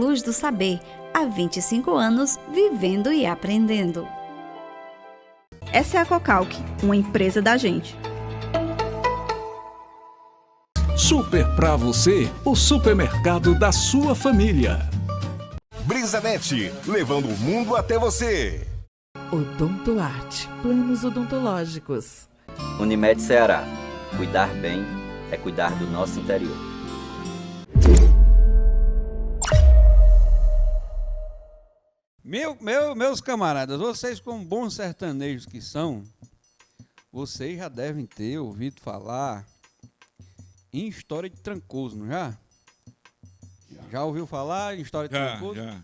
Luz do Saber, há 25 anos vivendo e aprendendo. Essa é a Cocalc, uma empresa da gente. Super pra você, o supermercado da sua família. Brisanet, levando o mundo até você. Odontoarte, planos odontológicos. Unimed Ceará, cuidar bem é cuidar do nosso interior. Meus camaradas, vocês como bons sertanejos que são, vocês já devem ter ouvido falar em história de Trancoso, não já? Já ouviu falar em história de Trancoso? Já.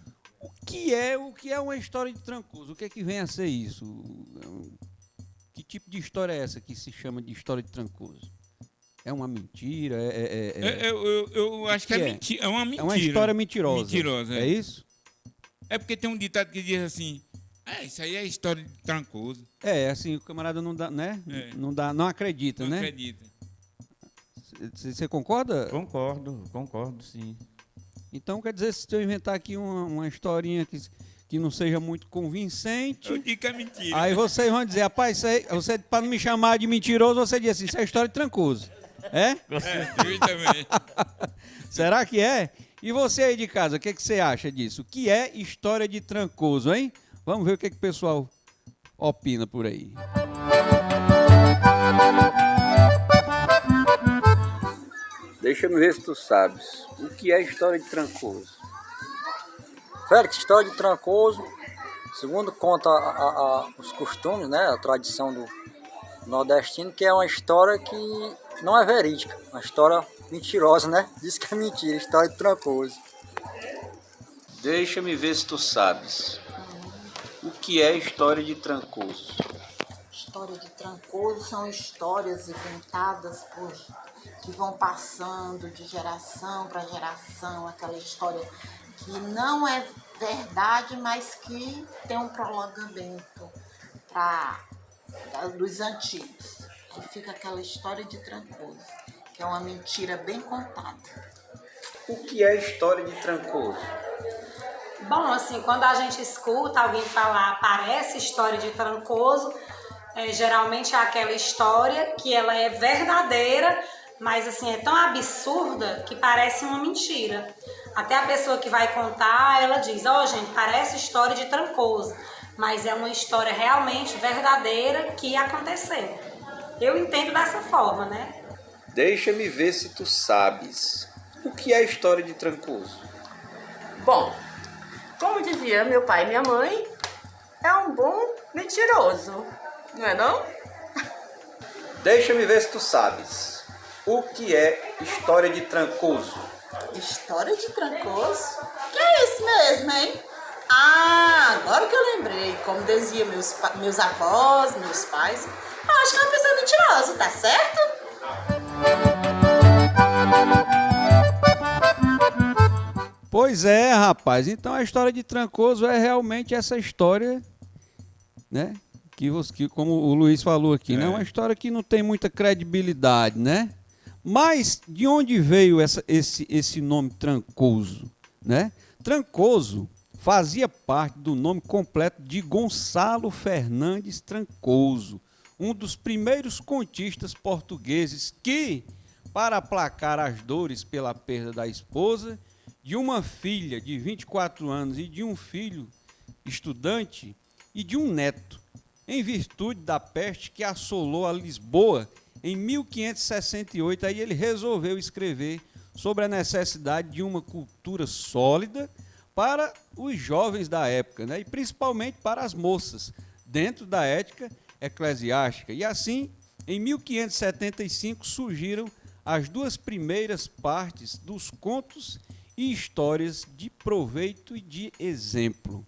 O que é uma história de Trancoso? O que é que vem a ser isso? Que tipo de história é essa que se chama de história de Trancoso? É uma mentira? Eu acho que é mentira. É uma mentira. É uma história mentirosa. Mentirosa, é isso? É porque tem um ditado que diz assim: isso aí é história de Trancoso. Assim, o camarada não dá, né? Não acredita, né? Não acredita. Você concorda? Concordo, sim. Então, quer dizer, se eu inventar aqui uma historinha que não seja muito convincente... Eu digo que é mentira. Aí vocês vão dizer, rapaz, isso aí, para não me chamar de mentiroso, você diz assim, isso é história de Trancoso. É? Eu também. Será que é? E você aí de casa, o que você acha disso? O que é história de Trancoso, hein? Vamos ver o que o pessoal opina por aí. Deixa-me ver se tu sabes. O que é história de Trancoso? Félix, história de Trancoso, segundo conta os costumes, né, a tradição do nordestino, que é uma história que não é verídica, uma história mentirosa, né? Diz que é mentira, história de Trancoso. Deixa-me ver se tu sabes. O que é história de Trancoso? História de Trancoso são histórias inventadas que vão passando de geração para geração, aquela história que não é verdade, mas que tem um prolongamento dos antigos. Aí fica aquela história de Trancoso, que é uma mentira bem contada. O que é história de Trancoso? Bom, assim, quando a gente escuta alguém falar parece história de Trancoso, geralmente é aquela história que ela é verdadeira, mas assim, é tão absurda que parece uma mentira. Até a pessoa que vai contar, ela diz, gente, parece história de Trancoso, mas é uma história realmente verdadeira que aconteceu. Eu entendo dessa forma, né? Deixa-me ver se tu sabes. O que é história de Trancoso? Bom, como dizia meu pai e minha mãe, é um bom mentiroso, não é não? Deixa-me ver se tu sabes. O que é história de Trancoso? História de Trancoso? Que é isso mesmo, hein? Agora que eu lembrei, como diziam meus avós, meus pais, eu acho que é uma pessoa mentirosa, tá certo? Pois é, rapaz. Então a história de Trancoso é realmente essa história, né? Que como o Luiz falou aqui, né? Uma história que não tem muita credibilidade, né? Mas de onde veio esse nome Trancoso, né? Trancoso fazia parte do nome completo de Gonçalo Fernandes Trancoso, um dos primeiros contistas portugueses que, para aplacar as dores pela perda da esposa, de uma filha de 24 anos e de um filho estudante e de um neto, em virtude da peste que assolou a Lisboa em 1568, aí ele resolveu escrever sobre a necessidade de uma cultura sólida para os jovens da época, né? E principalmente para as moças, dentro da ética eclesiástica. E assim, em 1575, surgiram as duas primeiras partes dos contos e histórias de proveito e de exemplo.